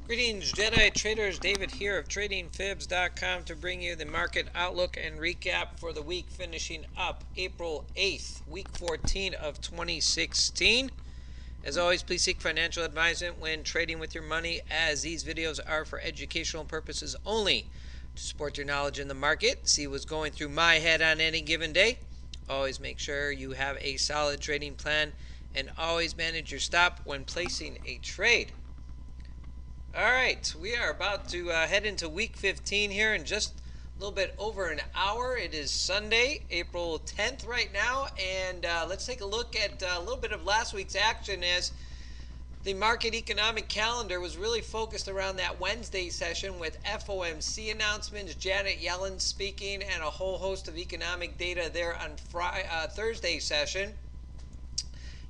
Greetings, Jedi traders. David here of TradingFibs.com to bring you the market outlook and recap for the week finishing up April 8th, week 14 of 2016. As always, please seek financial advisement when trading with your money, as these videos are for educational purposes only. To support your knowledge in the market, see what's going through my head on any given day. Always make sure you have a solid trading plan and always manage your stop when placing a trade. Alright, we are about to head into week 15 here in just a little bit over an hour. It is Sunday, April 10th right now, and let's take a look at a little bit of last week's action, as the market economic calendar was really focused around that Wednesday session with FOMC announcements, Janet Yellen speaking, and a whole host of economic data there on Thursday session.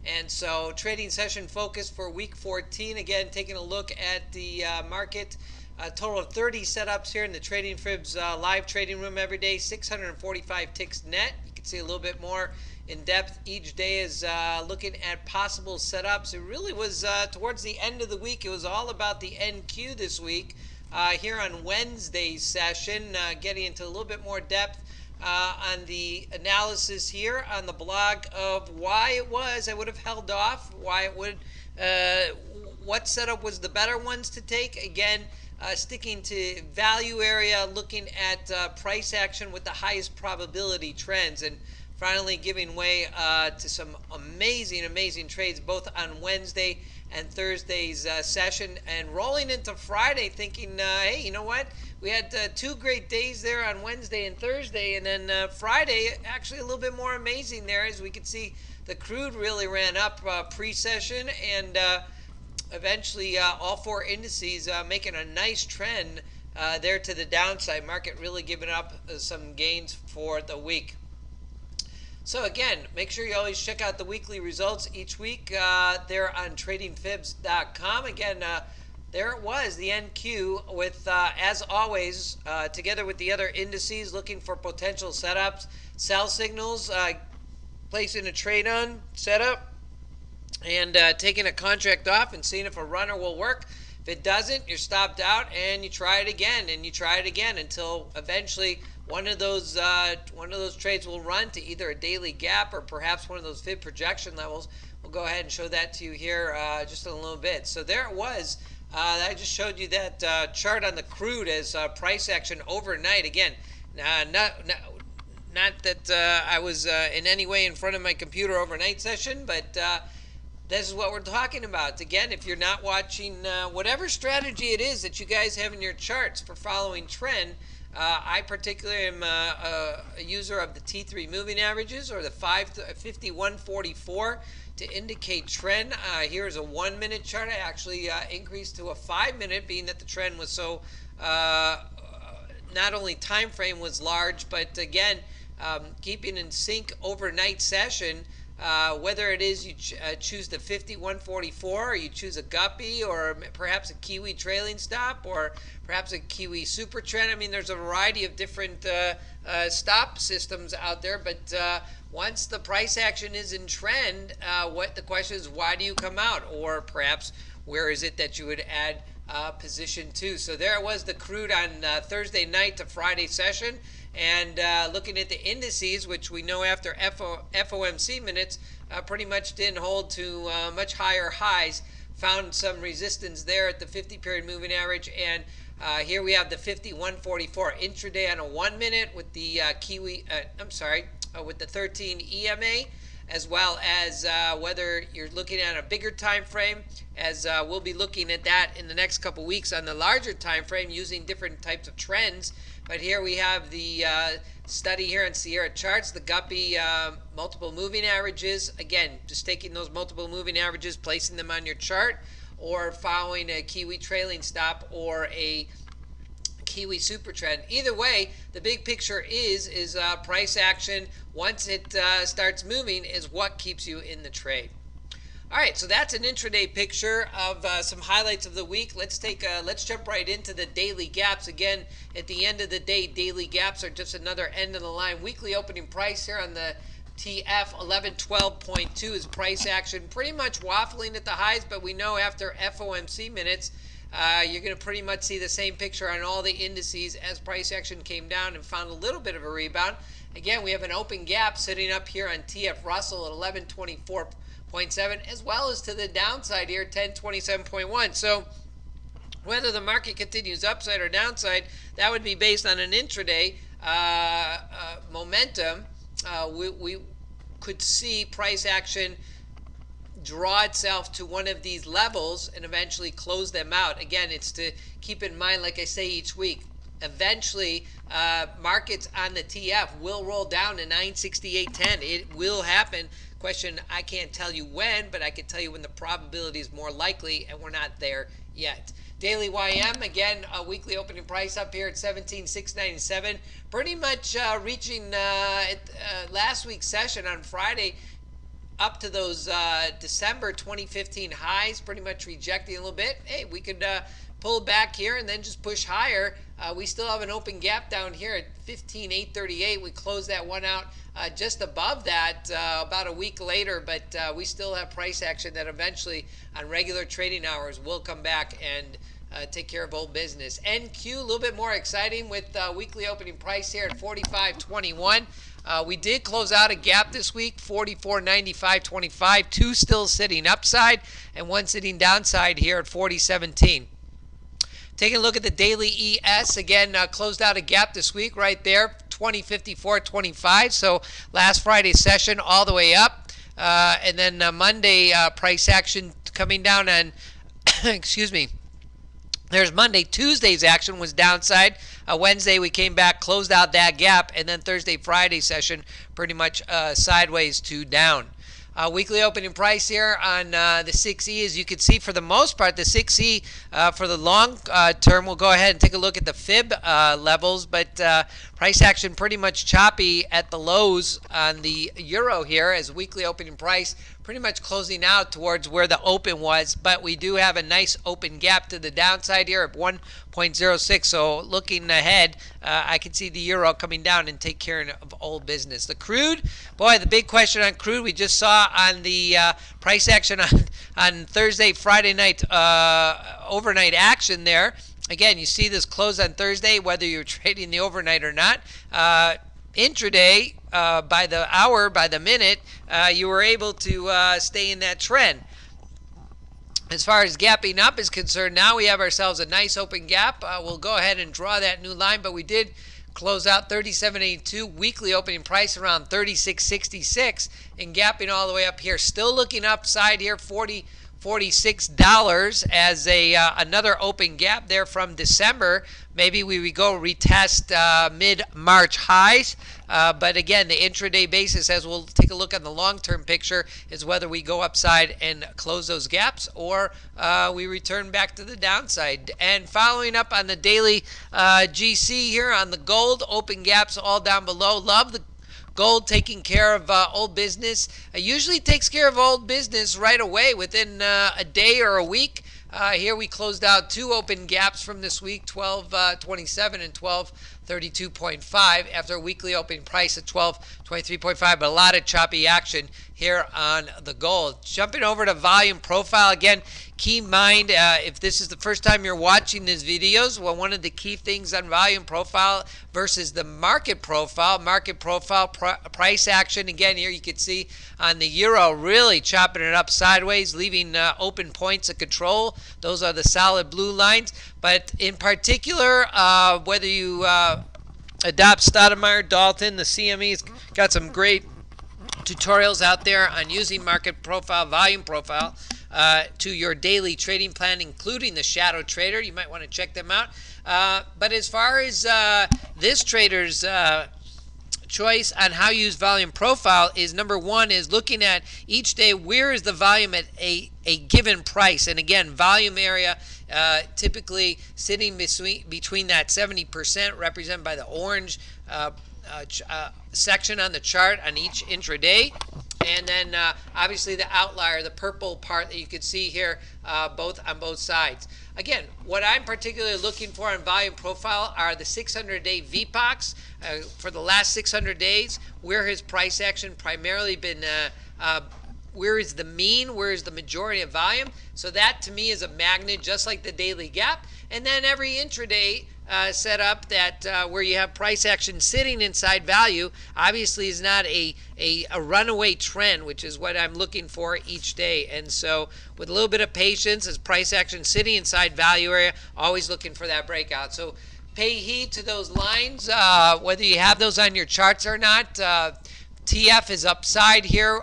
And so trading session focus for week 14, again taking a look at the market. A total of 30 setups here in the Trading Fibs live trading room every day, 645 ticks net. You can see a little bit more in depth each day is looking at possible setups. It really was towards the end of the week. It was all about the NQ this week. Here on Wednesday's session, getting into a little bit more depth on the analysis here on the blog of why it was I would have held off, why it would, what setup was the better ones to take. Again, sticking to value area, looking at price action with the highest probability trends, and finally giving way to some amazing trades both on Wednesday and Thursday's session, and rolling into Friday thinking, hey, you know what? We had 2 great days there on Wednesday and Thursday, and then Friday actually a little bit more amazing there, as we could see the crude really ran up pre-session, and eventually all 4 indices making a nice trend there to the downside. Market really giving up some gains for the week. So again, make sure you always check out the weekly results each week there on TradingFibs.com. Again, there it was, the NQ, with, as always, together with the other indices, looking for potential setups, sell signals, placing a trade on setup, and taking a contract off and seeing if a runner will work. If it doesn't, you're stopped out, and you try it again, and you try it again until eventually one of those trades will run to either a daily gap or perhaps one of those Fib projection levels. We'll go ahead and show that to you here just in a little bit. So there it was. I just showed you that chart on the crude as price action overnight. Again, not that I was in any way in front of my computer overnight session, but this is what we're talking about. Again, if you're not watching whatever strategy it is that you guys have in your charts for following trend, I particularly am a user of the T3 moving averages, or the 5144 to indicate trend. Here's a 1-minute chart. I actually increased to a 5-minute, being that the trend was so not only time frame was large, but again keeping in sync overnight session. Whether it is you choose the 5144, or you choose a guppy, or perhaps a Kiwi trailing stop, or perhaps a Kiwi super trend. I mean, there's a variety of different stop systems out there, but once the price action is in trend, what the question is, why do you come out? Or perhaps where is it that you would add position to? So there it was, the crude on Thursday night to Friday session. And looking at the indices, which we know after FOMC minutes pretty much didn't hold to much higher highs, found some resistance there at the 50-period moving average. And here we have the 5144 intraday on a 1-minute with the with the 13 EMA, as well as whether you're looking at a bigger time frame, as we'll be looking at that in the next couple weeks on the larger time frame using different types of trends. But here we have the study here on Sierra charts, the guppy multiple moving averages. Again, just taking those multiple moving averages, placing them on your chart, or following a Kiwi trailing stop or a Kiwi super trend. Either way, the big picture is price action, once it starts moving, is what keeps you in the trade. All right, so that's an intraday picture of some highlights of the week. Let's jump right into the daily gaps. Again, at the end of the day, daily gaps are just another end of the line. Weekly opening price here on the TF 1112.2 is price action, pretty much waffling at the highs, but we know after FOMC minutes you're going to pretty much see the same picture on all the indices as price action came down and found a little bit of a rebound. Again, we have an open gap sitting up here on TF Russell at 1124.7, as well as to the downside here, 1027.1. So whether the market continues upside or downside, that would be based on an intraday momentum. We could see price action draw itself to one of these levels and eventually close them out. Again, it's to keep in mind, like I say each week, eventually markets on the TF will roll down to 968.10. It will happen. Question, I can't tell you when, but I can tell you when the probability is more likely, and we're not there yet. Daily YM, again, a weekly opening price up here at 17,697. Pretty much reaching last week's session on Friday up to those December 2015 highs, pretty much rejecting a little bit. Hey, we could pull back here and then just push higher. We still have an open gap down here at 15,838. We closed that one out just above that about a week later, but we still have price action that eventually on regular trading hours will come back and take care of old business. NQ, a little bit more exciting with weekly opening price here at 45.21. We did close out a gap this week, 44.95.25. Two still sitting upside and one sitting downside here at 40.17. Taking a look at the daily ES, again, closed out a gap this week right there, 20.54.25. So last Friday's session all the way up. And then Monday price action coming down on, excuse me. There's Monday. Tuesday's action was downside. Wednesday we came back, closed out that gap, and then Thursday, Friday session pretty much sideways to down. Weekly opening price here on the 6E, as you can see, for the most part, the 6E for the long term, we'll go ahead and take a look at the Fib levels, but price action pretty much choppy at the lows on the euro here as weekly opening price pretty much closing out towards where the open was, but we do have a nice open gap to the downside here at 1.06. So looking ahead, I can see the euro coming down and take care of old business. The crude, boy, the big question on crude we just saw on the price action on Thursday, Friday night, overnight action there. Again, you see this close on Thursday, whether you're trading the overnight or not. Intraday, by the hour, by the minute, you were able to stay in that trend. As far as gapping up is concerned, now we have ourselves a nice open gap. We'll go ahead and draw that new line, but we did close out 37.82, weekly opening price around 36.66, and gapping all the way up here. Still looking upside here, $46 as another open gap there from December. Maybe we would go retest mid-March highs. But again, the intraday basis, as we'll take a look at the long-term picture, is whether we go upside and close those gaps or we return back to the downside. And following up on the daily GC here on the gold, open gaps all down below. Love the gold taking care of old business. It usually takes care of old business right away within a day or a week. Here we closed out two open gaps from this week, 12.27 and 12.32.5 after a weekly opening price at 12.23.5, but a lot of choppy action here on the gold. Jumping over to volume profile again, keep in mind if this is the first time you're watching these videos, well, one of the key things on volume profile versus the market profile, price action, again here you can see on the euro really chopping it up sideways, leaving open points of control. Those are the solid blue lines, but in particular whether you adopt Stoudemire, Dalton, the CME's got some great tutorials out there on using market profile, volume profile to your daily trading plan, including the shadow trader. You might want to check them out. But as far as this trader's choice on how you use volume profile is, number one is looking at each day where is the volume at a given price. And again, volume area typically sitting between that 70% represented by the orange section on the chart on each intraday, and then obviously the outlier, the purple part that you can see here on both sides. Again, what I'm particularly looking for on volume profile are the 600-day VPOCs for the last 600 days, where has price action primarily been where is the mean, where is the majority of volume. So that to me is a magnet, just like the daily gap. And then every intraday setup that where you have price action sitting inside value obviously is not a runaway trend, which is what I'm looking for each day. And so with a little bit of patience, as price action sitting inside value area, always looking for that breakout. So pay heed to those lines, whether you have those on your charts or not. TF is upside here.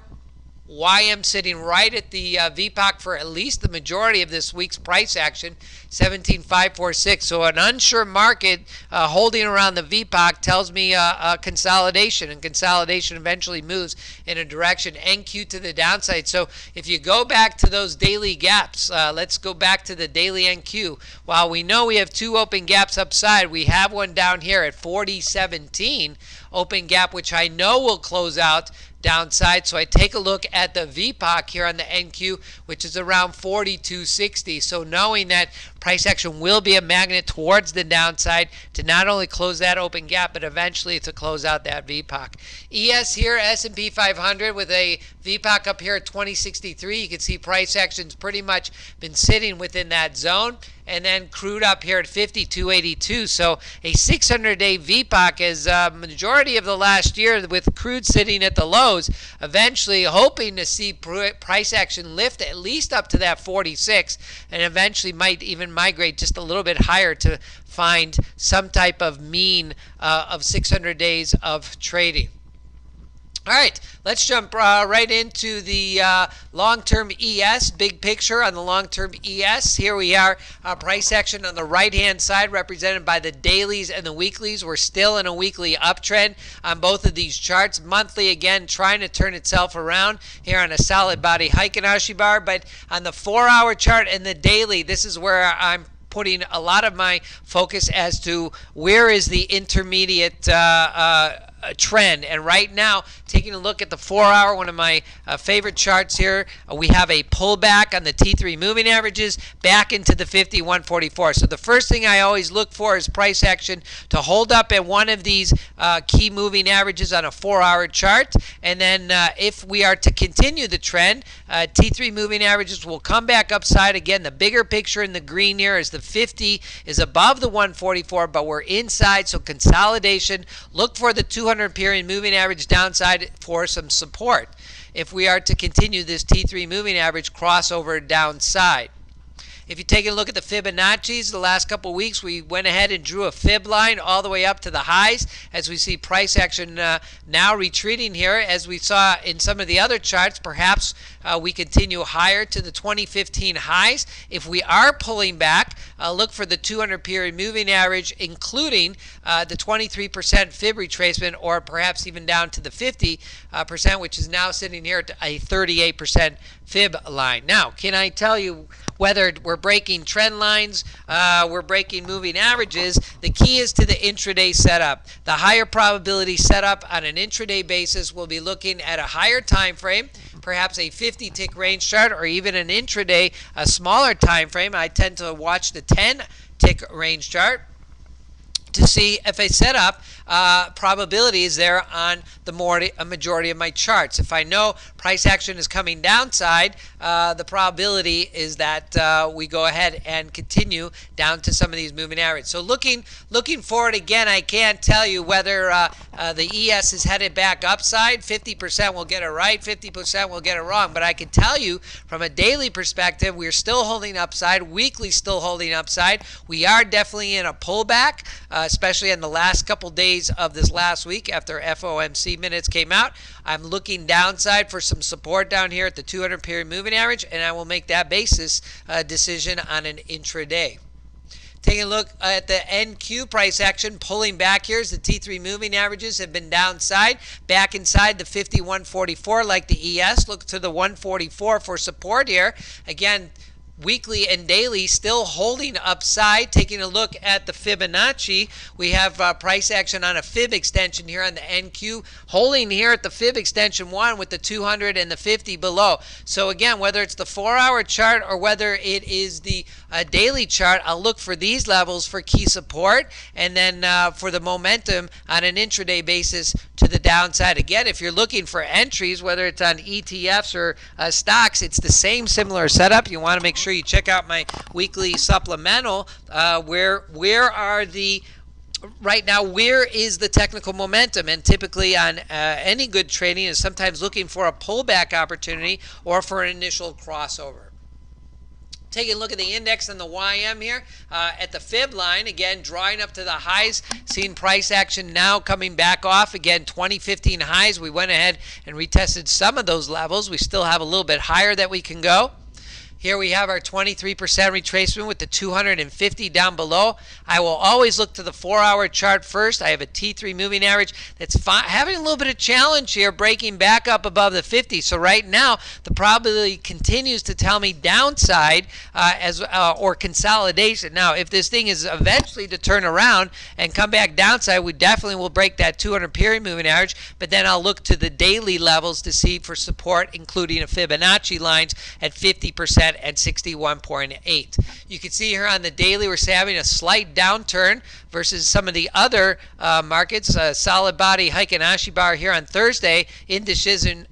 YM sitting right at the VPOC for at least the majority of this week's price action, 17,546. So an unsure market holding around the VPOC tells me consolidation, and consolidation eventually moves in a direction NQ to the downside. So if you go back to those daily gaps, let's go back to the daily NQ. While we know we have two open gaps upside, we have one down here at 40.17 open gap, which I know will close out downside. So I take a look at the VPOC here on the NQ, which is around 42.60. So knowing that price action will be a magnet towards the downside to not only close that open gap, but eventually to close out that VPOC. ES here, S&P 500 with a VPOC up here at 2063. You can see price action's pretty much been sitting within that zone. And then crude up here at 52.82. So a 600-day VPOC is majority of the last year, with crude sitting at the lows, eventually hoping to see price action lift at least up to that 46, and eventually might even migrate just a little bit higher to find some type of mean of 600 days of trading. All right, let's jump right into the long-term ES, big picture on the long-term ES. Here we are, price action on the right-hand side represented by the dailies and the weeklies. We're still in a weekly uptrend on both of these charts. Monthly, again, trying to turn itself around here on a solid body Heikin-Ashi bar. But on the 4-hour chart and the daily, this is where I'm putting a lot of my focus as to where is the intermediate trend. And right now, taking a look at the 4-hour, one of my favorite charts here, we have a pullback on the T3 moving averages back into the 51.44. So the first thing I always look for is price action to hold up at one of these key moving averages on a 4-hour chart. And then if we are to continue the trend, T3 moving averages will come back upside. Again, the bigger picture in the green here is the 50 is above the 144, but we're inside, so consolidation. Look for the 200 period moving average downside for some support if we are to continue this T3 moving average crossover downside. If you take a look at the Fibonacci's, the last couple of weeks, we went ahead and drew a fib line all the way up to the highs, as we see price action now retreating here. As we saw in some of the other charts, perhaps we continue higher to the 2015 highs. If we are pulling back, look for the 200 period moving average, including the 23% fib retracement, or perhaps even down to the 50%, which is now sitting here at a 38% fib line. Now, can I tell you whether we're breaking trend lines, we're breaking moving averages? The key is to the intraday setup. The higher probability setup on an intraday basis will be looking at a higher time frame, perhaps a 50-tick range chart, or even an intraday, a smaller time frame. I tend to watch the 10-tick range chart to see if a setup probability is there on the majority of my charts. If I know price action is coming downside, the probability is that we go ahead and continue down to some of these moving averages. So looking forward, again, I can't tell you whether the ES is headed back upside. 50% will get it right, 50% will get it wrong. But I can tell you from a daily perspective, we're still holding upside, weekly still holding upside. We are definitely in a pullback, especially in the last couple days of this last week after FOMC minutes came out. I'm looking downside for some support down here at the 200 period moving average, and I will make that basis decision on an intraday. Taking a look at the NQ price action, pulling back here as the T3 moving averages have been downside, back inside the 51.44 like the ES. Look to the 144 for support here. Again, weekly and daily still holding upside. Taking a look at the Fibonacci, we have price action on a fib extension here on the NQ, holding here at the fib extension 1 with the 200 and the 50 below. So again, whether it's the 4-hour chart or whether it is the daily chart, I'll look for these levels for key support, and then for the momentum on an intraday basis to the downside. Again, if you're looking for entries, whether it's on ETFs or stocks, it's the same similar setup. You want to make sure you check out my weekly supplemental. Where are the right now, where is the technical momentum? And typically on any good trading is sometimes looking for a pullback opportunity or for an initial crossover. Taking a look at the index and the YM here at the fib line, again drawing up to the highs, seeing price action now coming back off. Again, 2015 highs, we went ahead and retested some of those levels. We still have a little bit higher that we can go. Here we have our 23% retracement with the 250 down below. I will always look to the 4-hour chart first. I have a T3 moving average that's having a little bit of challenge here, breaking back up above the 50. So right now, the probability continues to tell me downside or consolidation. Now, if this thing is eventually to turn around and come back downside, we definitely will break that 200 period moving average. But then I'll look to the daily levels to see for support, including a Fibonacci lines at 50%. And 61.8. You can see here on the daily we're having a slight downturn versus some of the other markets. Solid body Heikin Ashi bar here on Thursday, indecision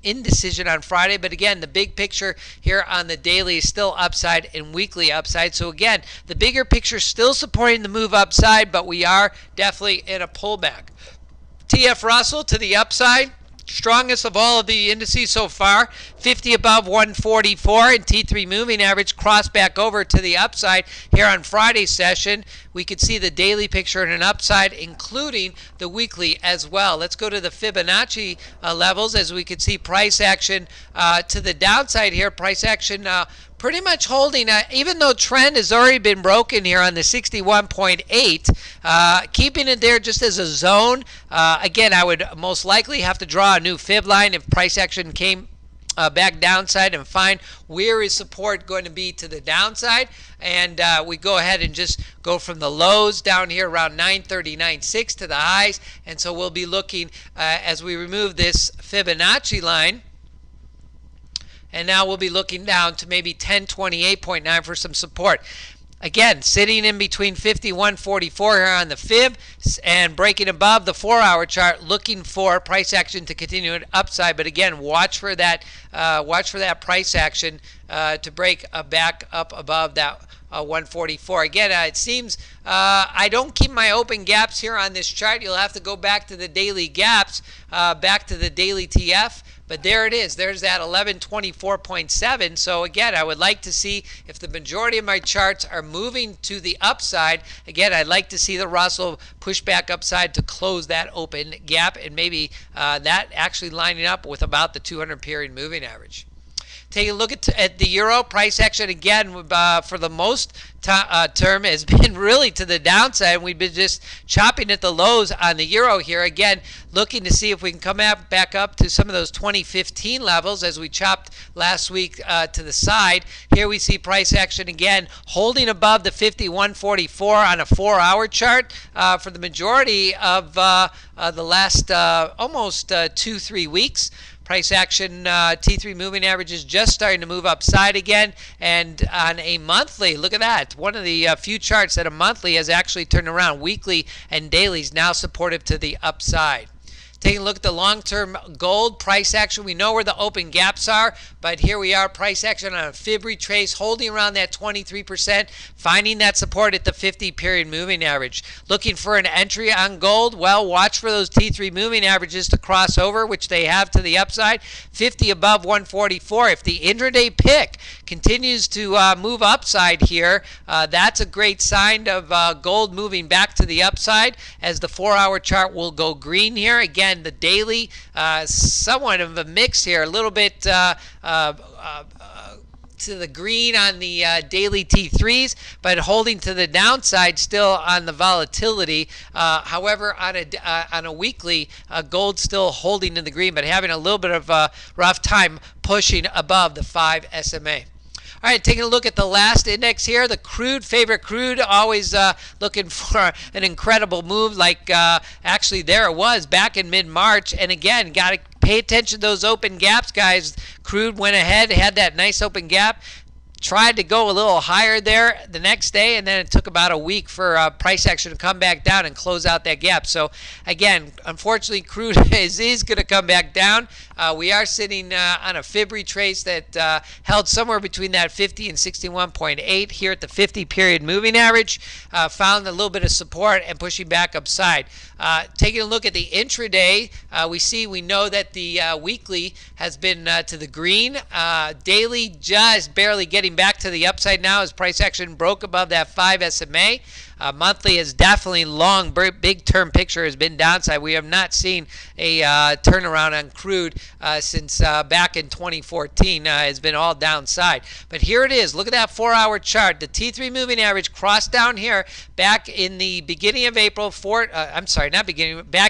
on Friday. But again, the big picture here on the daily is still upside and weekly upside. So again, the bigger picture still supporting the move upside, but we are definitely in a pullback. TF Russell to the upside. Strongest of all of the indices so far, 50 above 144, and T3 moving average crossed back over to the upside here on Friday's session. We could see the daily picture in an upside, including the weekly as well. Let's go to the Fibonacci levels, as we could see price action to the downside here. Price action pretty much holding, even though trend has already been broken here on the 61.8, keeping it there just as a zone. Again, I would most likely have to draw a new fib line if price action came back downside and find where is support going to be to the downside. And we go ahead and just go from the lows down here around 939.6 to the highs. And so we'll be looking as we remove this Fibonacci line. And now we'll be looking down to maybe 1028.9 for some support. Again, sitting in between 51.44 here on the fib and breaking above the 4-hour chart, looking for price action to continue an upside. But again, watch for that price action to break back up above that 144. Again, it seems I don't keep my open gaps here on this chart. You'll have to go back to the daily gaps, back to the daily TF. But there it is. There's that 1124.7. So again, I would like to see if the majority of my charts are moving to the upside. Again, I'd like to see the Russell push back upside to close that open gap, and maybe that actually lining up with about the 200 period moving average. Taking a look at the euro, price action again for the most term has been really to the downside. We've been just chopping at the lows on the euro here. Again, looking to see if we can come back up to some of those 2015 levels as we chopped last week to the side. Here we see price action again holding above the 51.44 on a 4-hour chart for the majority of the last almost 2-3 weeks. Price action T3 moving average is just starting to move upside again, and on a monthly, look at that, one of the few charts that a monthly has actually turned around. Weekly and dailies now supportive to the upside. Taking a look at the long-term gold price action, we know where the open gaps are, but here we are, price action on a fib retrace, holding around that 23%, finding that support at the 50-period moving average. Looking for an entry on gold? Well, watch for those T3 moving averages to cross over, which they have to the upside. 50 above 144. If the intraday pick continues to move upside here, that's a great sign of gold moving back to the upside, as the 4-hour chart will go green here. Again, the daily, somewhat of a mix here, a little bit to the green on the daily T3s, but holding to the downside still on the volatility. However, on a weekly, gold still holding in the green, but having a little bit of a rough time pushing above the 5 SMA. All right, taking a look at the last index here, the crude, favorite crude, always looking for an incredible move like actually there it was back in mid-March. And again, got to pay attention to those open gaps, guys. Crude went ahead, had that nice open gap. Tried to go a little higher there the next day, and then it took about a week for price action to come back down and close out that gap. So again, unfortunately, crude is going to come back down. We are sitting on a fib retrace that held somewhere between that 50 and 61.8 here at the 50-period moving average. Found a little bit of support and pushing back upside. Taking a look at the intraday, we know that the weekly has been to the green. Daily just barely getting back to the upside now as price action broke above that 5 SMA. Monthly is definitely long, big term picture has been downside. We have not seen a turnaround on crude since back in 2014. It's been all downside. But here it is. Look at that 4-hour chart. The T3 moving average crossed down here back in the beginning of April. Back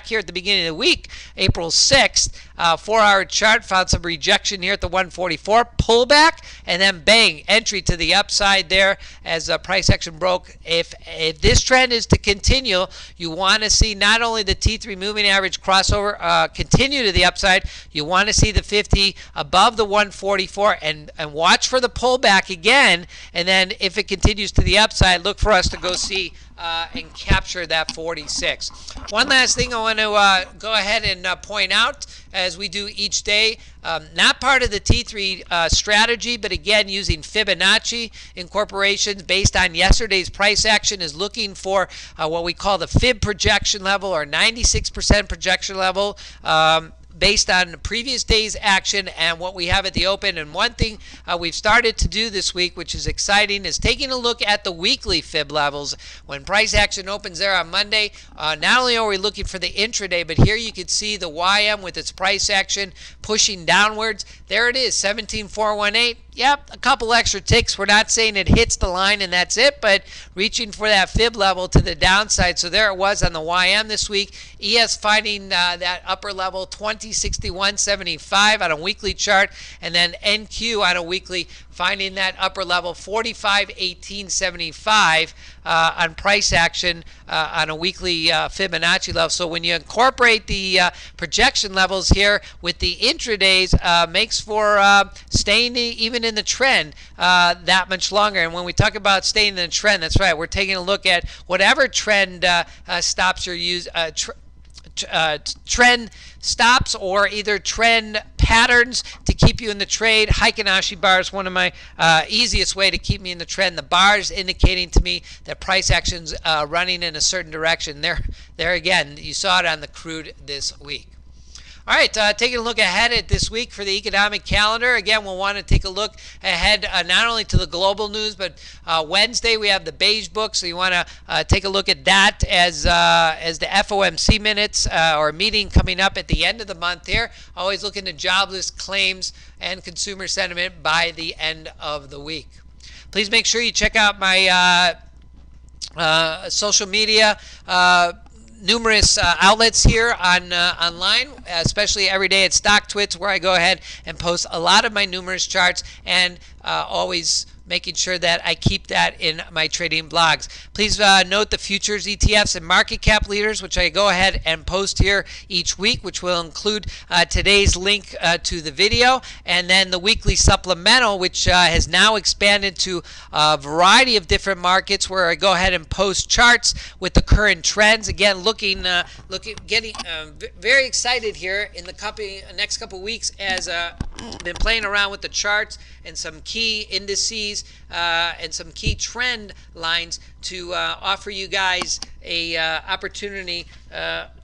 here at the beginning of the week, April 6th. 4-hour chart found some rejection here at the 144 pullback, and then bang, entry to the upside there as price action broke. If this trend is to continue, you want to see not only the T3 moving average crossover continue to the upside, you want to see the 50 above the 144 and watch for the pullback again. And then if it continues to the upside, look for us to go see and capture that 46. One last thing I want to go ahead and point out as we do each day, not part of the T3 strategy, but again using Fibonacci incorporations based on yesterday's price action, is looking for what we call the Fib projection level or 96% projection level. Based on the previous day's action and what we have at the open. And one thing we've started to do this week, which is exciting, is taking a look at the weekly Fib levels. When price action opens there on Monday, not only are we looking for the intraday, but here you can see the YM with its price action pushing downwards. There it is, 17,418. Yep, a couple extra ticks. We're not saying it hits the line and that's it, but reaching for that Fib level to the downside. So there it was on the YM this week. ES finding that upper level, 2061.75 on a weekly chart, and then NQ on a weekly finding that upper level, 45.1875 on price action on a weekly Fibonacci level. So when you incorporate the projection levels here with the intradays, makes for staying even in the trend that much longer. And when we talk about staying in the trend, that's right, we're taking a look at whatever trend stops your use. Trend stops or either trend patterns to keep you in the trade. Heikin-Ashi bar is one of my easiest way to keep me in the trend. The bars indicating to me that price action's running in a certain direction. There again, you saw it on the crude this week. All right, taking a look ahead at this week for the economic calendar. Again, we'll want to take a look ahead not only to the global news, but Wednesday we have the Beige Book, so you want to take a look at that as the FOMC minutes or meeting coming up at the end of the month here. Always looking at jobless claims and consumer sentiment by the end of the week. Please make sure you check out my social media numerous outlets here online, especially every day at StockTwits, where I go ahead and post a lot of my numerous charts and always making sure that I keep that in my trading blogs. Please note the futures, ETFs, and market cap leaders, which I go ahead and post here each week, which will include today's link to the video, and then the weekly supplemental, which has now expanded to a variety of different markets, where I go ahead and post charts with the current trends. Again, getting very excited here in the next couple weeks as been playing around with the charts and some key indices and some key trend lines to offer you guys a opportunity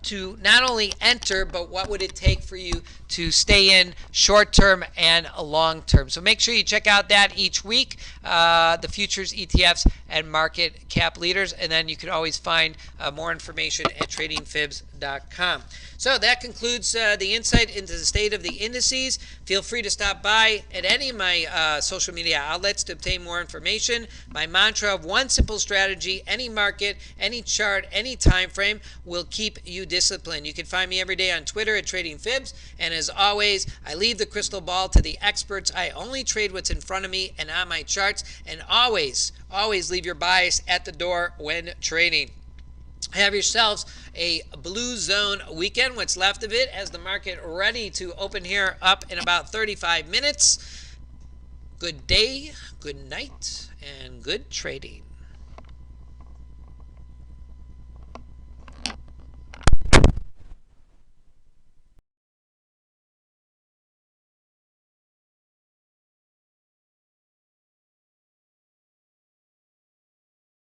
to not only enter, but what would it take for you to stay in short term and long term. So make sure you check out that each week, the futures, ETFs, and market cap leaders, and then you can always find more information at tradingfibs.com. So that concludes the insight into the state of the indices. Feel free to stop by at any of my social media outlets to obtain more more information. My mantra of one simple strategy, any market, any chart, any time frame will keep you disciplined. You can find me every day on Twitter at Trading Fibs. And as always, I leave the crystal ball to the experts. I only trade what's in front of me and on my charts. And always leave your bias at the door when trading. Have yourselves a blue zone weekend, what's left of it, as the market ready to open here up in about 35 minutes. Good day, good night, and good trading.